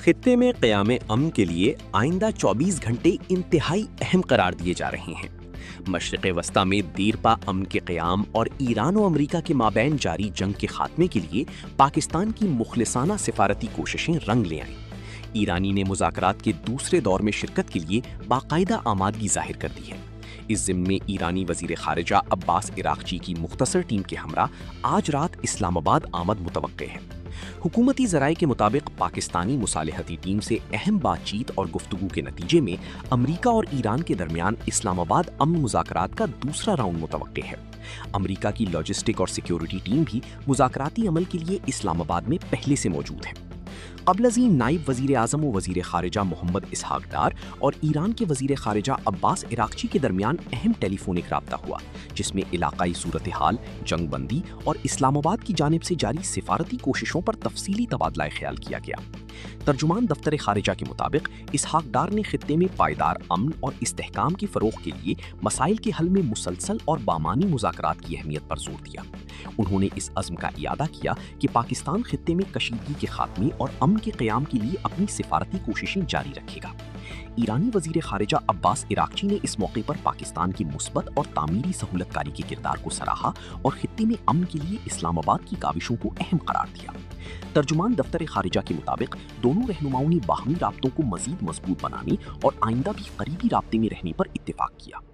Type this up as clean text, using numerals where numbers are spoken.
خطے میں قیام امن کے لیے آئندہ 24 گھنٹے انتہائی اہم قرار دیے جا رہے ہیں۔ مشرق وسطیٰ میں دیرپا امن کے قیام اور ایران و امریکہ کے مابین جاری جنگ کے خاتمے کے لیے پاکستان کی مخلصانہ سفارتی کوششیں رنگ لے آئیں۔ ایرانی نے مذاکرات کے دوسرے دور میں شرکت کے لیے باقاعدہ آمادگی ظاہر کر دی ہے۔ اس ضمن میں ایرانی وزیر خارجہ عباس عراقچی کی مختصر ٹیم کے ہمراہ آج رات اسلام آباد آمد متوقع ہے۔ حکومتی ذرائع کے مطابق پاکستانی مصالحتی ٹیم سے اہم بات چیت اور گفتگو کے نتیجے میں امریکہ اور ایران کے درمیان اسلام آباد امن مذاکرات کا دوسرا راؤنڈ متوقع ہے۔ امریکہ کی لاجسٹک اور سیکیورٹی ٹیم بھی مذاکراتی عمل کے لیے اسلام آباد میں پہلے سے موجود ہے۔ قبل ازیں نائب وزیر اعظم و وزیر خارجہ محمد اسحاق ڈار اور ایران کے وزیر خارجہ عباس عراقچی کے درمیان اہم ٹیلی فونک رابطہ ہوا، جس میں علاقائی صورتحال، جنگ بندی اور اسلام آباد کی جانب سے جاری سفارتی کوششوں پر تفصیلی تبادلہ خیال کیا گیا۔ ترجمان دفتر خارجہ کے مطابق اسحاق ڈار نے خطے میں پائیدار امن اور استحکام کے فروغ کے لیے مسائل کے حل میں مسلسل اور بامانی مذاکرات کی اہمیت پر زور دیا۔ انہوں نے اس عزم کا اعادہ کیا کہ پاکستان خطے میں کشیدگی کے خاتمے اور امن کے قیام کے لیے اپنی سفارتی کوششیں جاری رکھے گا۔ ایرانی وزیر خارجہ عباس عراقچی نے اس موقع پر پاکستان کی مثبت اور تعمیری سہولت کاری کے کردار کو سراہا اور خطے میں امن کے لیے اسلام آباد کی کاوشوں کو اہم قرار دیا۔ ترجمان دفتر خارجہ کے مطابق دونوں رہنماؤں نے باہمی رابطوں کو مزید مضبوط بنانے اور آئندہ بھی قریبی رابطے میں رہنے پر اتفاق کیا۔